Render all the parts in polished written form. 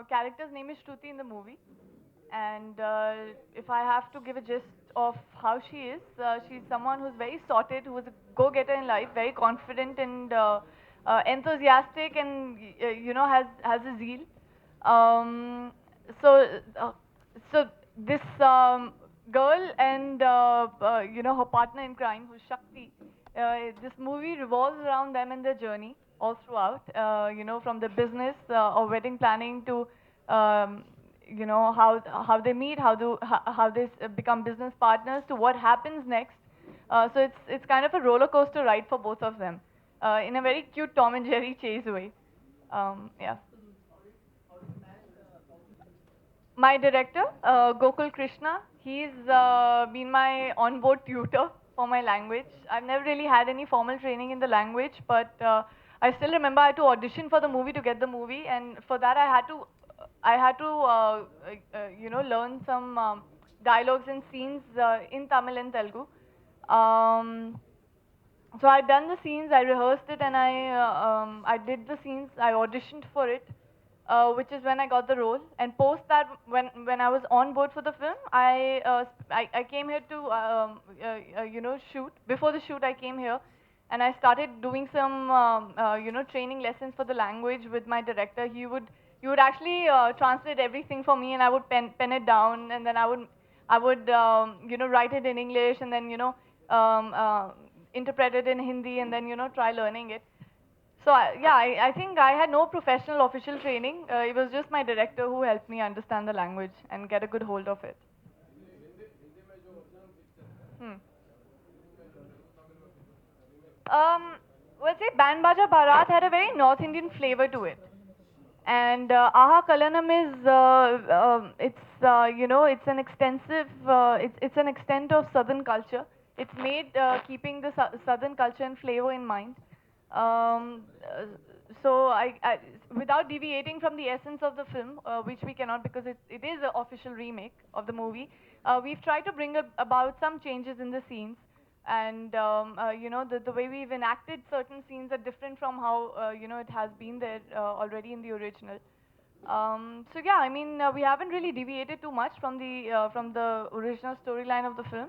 character's name is Shruti in the movie, and if I have to give a gist of how she is, she's someone who's very sorted, who is a go-getter in life, very confident and enthusiastic, and has a zeal. Um, so, uh, so this girl and her partner in crime, who's Shakti. This movie revolves around them and their journey all throughout. From the business or wedding planning to um, how they meet, how they become business partners, to what happens next. So it's kind of a roller coaster ride for both of them, in a very cute Tom and Jerry chase way. Yeah. My director, Gokul Krishna, he's been my onboard tutor for my language. I've never really had any formal training in the language, but I still remember I had to audition for the movie to get the movie, and for that I had to learn some dialogues and scenes in Tamil and Telugu. Um, so I'd done the scenes, I rehearsed it, and I did the scenes. I auditioned for it, which is when I got the role. And post that, when I was on board for the film, I came here to shoot. Before the shoot, I came here, and I started doing some training lessons for the language with my director. He would actually translate everything for me, and I would pen it down, and then I would write it in English, and then um, uh, interpret it in Hindi, and then try learning it. So I think I had no professional official training. It was just my director who helped me understand the language and get a good hold of it. Hmm. Um, well, say Band Baja Bharat had a very North Indian flavor to it. And Aha Kalanam is it's an extensive it's an extent of southern culture. It's made keeping the southern culture and flavor in mind. Um, uh, so without deviating from the essence of the film, which we cannot because it is an official remake of the movie, we've tried to bring about some changes in the scenes, and the way we've enacted certain scenes are different from how it has been there already in the original. So yeah, I mean, we haven't really deviated too much from the original storyline of the film,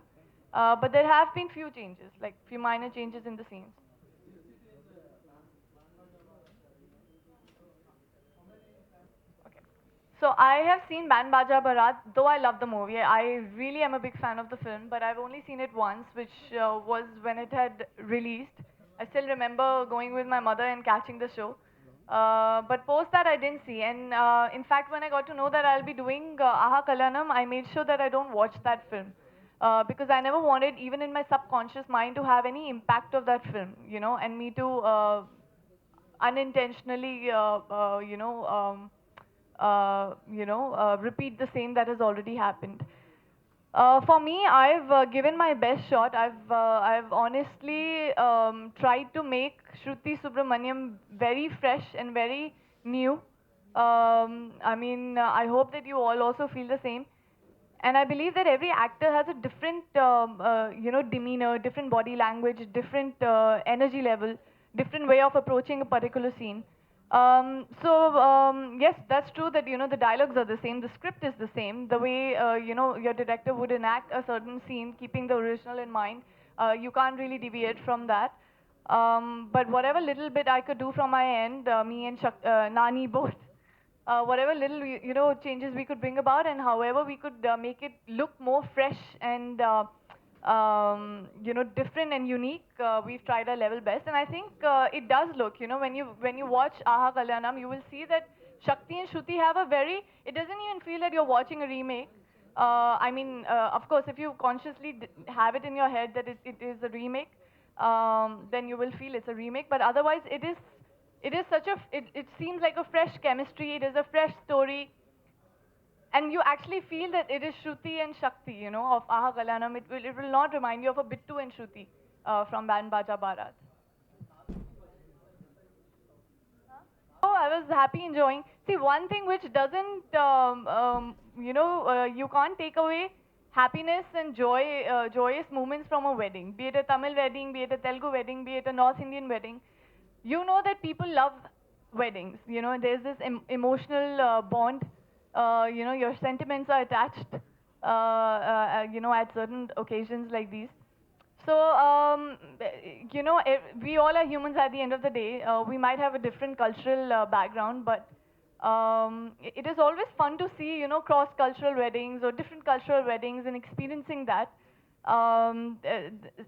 but there have been few changes, like few minor changes in the scenes. Okay. So I have seen Ban Baja Barat, though I love the movie. I really am a big fan of the film, but I've only seen it once, which was when it had released. I still remember going with my mother and catching the show. But post that I didn't see. And in fact, when I got to know that I'll be doing Aha Kalanam, I made sure that I don't watch that film. Because I never wanted, even in my subconscious mind, to have any impact of that film, and me to unintentionally, repeat the same that has already happened. For me, I've given my best shot. I've honestly tried to make Shruti Subramaniam very fresh and very new. I mean, I hope that you all also feel the same. And I believe that every actor has a different, demeanor, different body language, different energy level, different way of approaching a particular scene. Yes, that's true that the dialogues are the same, the script is the same, the way your director would enact a certain scene, keeping the original in mind. You can't really deviate from that. But whatever little bit I could do from my end, me and Nani both, whatever little changes we could bring about, and however we could make it look more fresh and different and unique, we've tried our level best, and I think it does look, when you watch Aha Kalyanam, you will see that Shakti and Shruti have a very, it doesn't even feel that you're watching a remake. I mean, of course, if you consciously have it in your head that it is a remake, then you will feel it's a remake, but otherwise it is such a, it seems like a fresh chemistry, it is a fresh story, and you actually feel that it is Shruti and Shakti, of Aha Kalyanam. It will not remind you of a Bittu and Shruti from Band Baja Bharat. Oh, I was happy enjoying. See, one thing which doesn't, you can't take away happiness and joy, joyous moments from a wedding, be it a Tamil wedding, be it a Telugu wedding, be it a North Indian wedding. You know that people love weddings. You know, there's this emotional bond. You know, your sentiments are attached. You know, at certain occasions like these. So, you know, we all are humans at the end of the day. We might have a different cultural background, but it is always fun to see, you know, cross-cultural weddings or different cultural weddings and experiencing that.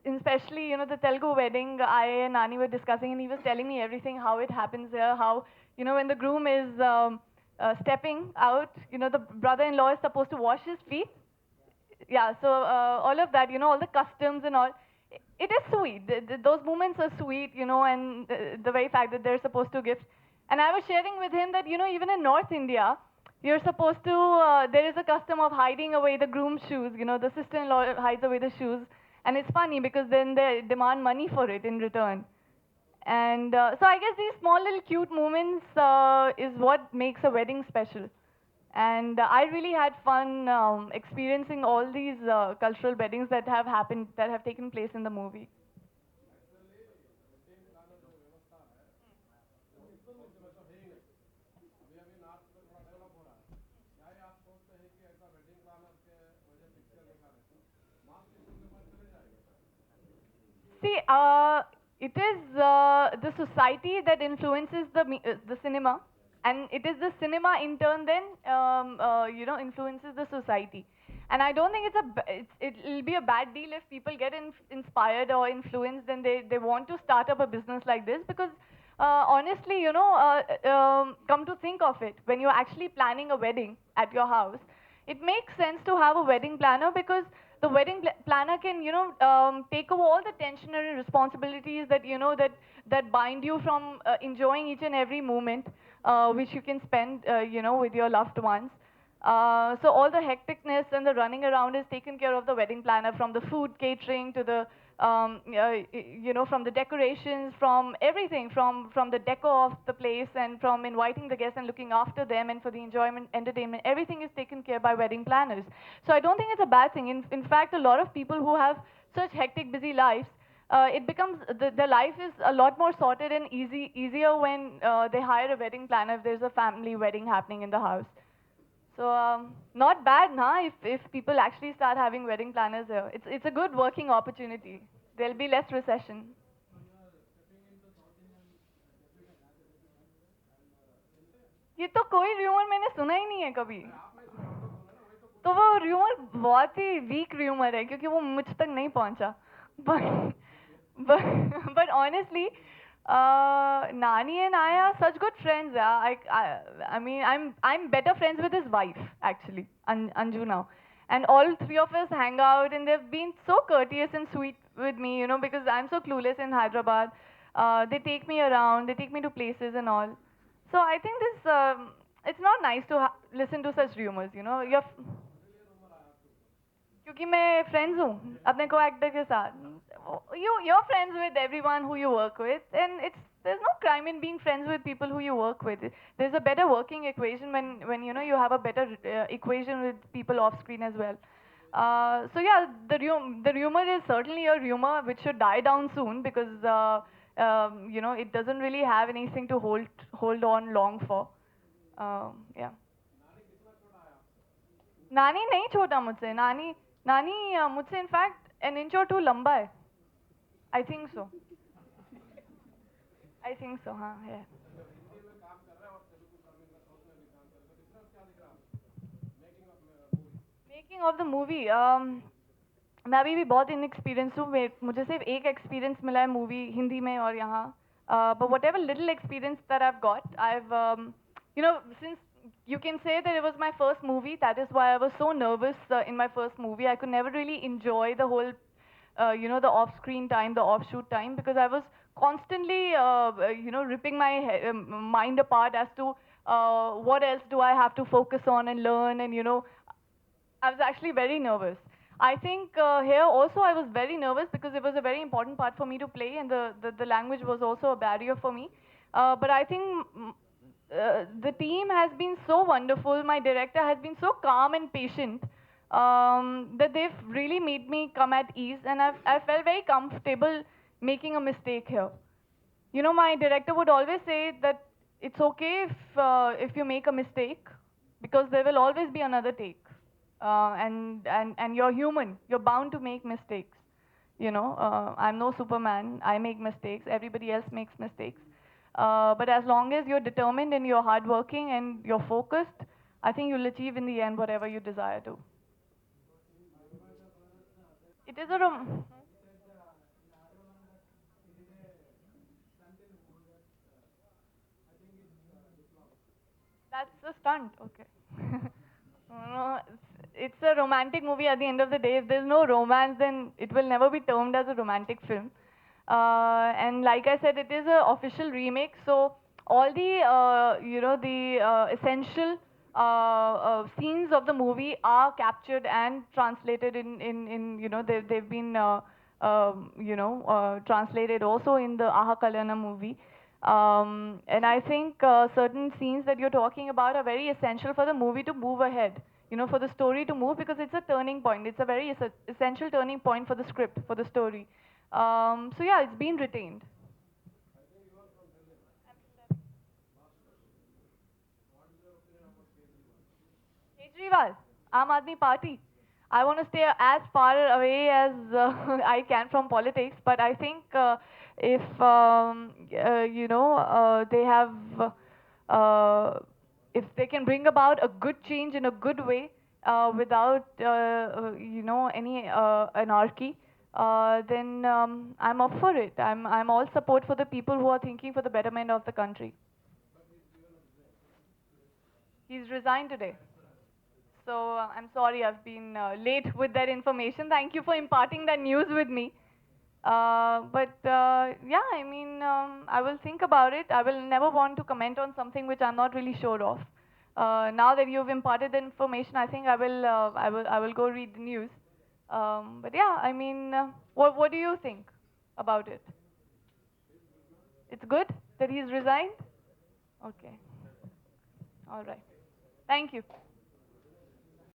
Especially, you know, the Telugu wedding, I and Nani were discussing, and he was telling me everything, how it happens here, how, you know, when the groom is stepping out, you know, the brother-in-law is supposed to wash his feet. Yeah, so all of that, you know, all the customs and all, it is sweet. Those moments are sweet, you know, and the very fact that they're supposed to gift. And I was sharing with him that, you know, even in North India, you're supposed to, there is a custom of hiding away the groom's shoes, you know, the sister-in-law hides away the shoes. And it's funny because then they demand money for it in return. And so I guess these small little cute moments is what makes a wedding special. And I really had fun experiencing all these cultural weddings that have happened, that have taken place in the movie. See, it is the society that influences the cinema, and it is the cinema in turn then, you know, influences the society. And I don't think it'll be a bad deal if people get inspired or influenced, and they want to start up a business like this because. Honestly, you know, come to think of it, when you're actually planning a wedding at your house, it makes sense to have a wedding planner because the wedding planner can, you know, take over all the tension and responsibilities that, you know, that bind you from enjoying each and every moment which you can spend, you know, with your loved ones. So all the hecticness and the running around is taken care of the wedding planner, from the food catering to the you know, from the decorations, from everything, from the decor of the place, and from inviting the guests and looking after them, and for the enjoyment, entertainment, everything is taken care by wedding planners. So I don't think it's a bad thing. In fact, a lot of people who have such hectic, busy lives, it becomes the life is a lot more sorted and easier when they hire a wedding planner if there's a family wedding happening in the house. So not bad, nah. If people actually start having wedding planners here, it's a good working opportunity. There'll be less recession. ये तो कोई rumour मैंने सुना ही नहीं है कभी. तो वो र्यूमर बहुत ही वीक र्यूमर है क्योंकि वो मुझ तक नहीं पहुंचा. But but honestly, Nani and I are such good friends. Yeah, I mean, I'm better friends with his wife actually, Anju now, and all three of us hang out, and they've been so courteous and sweet with me, you know, because I'm so clueless in Hyderabad. They take me around, they take me to places and all. So I think this, it's not nice to listen to such rumors, you know. क्योंकि मैं friends हूँ अपने co-actor के साथ. You're friends with everyone who you work with, and there's no crime in being friends with people who you work with. There's a better working equation when you know you have a better equation with people off screen as well. So yeah, the rumor is certainly a rumor which should die down soon because you know, it doesn't really have anything to hold on long for. Yeah. नानी नहीं छोटा मुझसे. नानी नानी मुझसे in fact an inch or two लंबा है. I think so. I think so. हाँ है. Making of the movie. मैं अभी भी बहुत inexperienced हूँ. मुझे सिर्फ एक experience मिला है movie हिंदी में और यहाँ. But whatever little experience that I've got, you know, since you can say that it was my first movie, that is why I was so nervous in my first movie. I could never really enjoy the whole, you know, the off-screen time, the off-shoot time, because I was constantly, you know, ripping my mind apart as to what else do I have to focus on and learn, and you know, I was actually very nervous. I think here also I was very nervous because it was a very important part for me to play, and the language was also a barrier for me. But I think the team has been so wonderful. My director has been so calm and patient that they've really made me come at ease, and I felt very comfortable making a mistake here. You know, my director would always say that it's okay if you make a mistake, because there will always be another take. And you're human. You're bound to make mistakes. I'm no Superman. I make mistakes. Everybody else makes mistakes. But as long as you're determined and you're hardworking and you're focused, I think you'll achieve in the end whatever you desire to. It is a That's a stunt. Okay. No, it's a romantic movie at the end of the day. If there's no romance, then it will never be termed as a romantic film. And like I said, it is a official remake, so all the essential scenes of the movie are captured and translated in they've been translated also in the Aha Kalyana movie. And I think certain scenes that you're talking about are very essential for the movie to move ahead, for the story to move, because it's a turning point. It's a very essential turning point for the script, for the story. So yeah, it's been retained. Kejriwal, Aam Aadmi Party. I want to stay as far away as I can from politics, but I think if they have, uh, if they can bring about a good change in a good way without any anarchy, then I'm up for it. I'm all support for the people who are thinking for the betterment of the country. He's resigned today. So I'm sorry I've been late with that information. Thank you for imparting that news with me. But yeah, I mean, I will think about it. I will never want to comment on something which I'm not really sure of. Now that you've imparted the information, I think I will go read the news. But yeah, I mean, what do you think about it? It's good that he's resigned? Okay, all right. Thank you.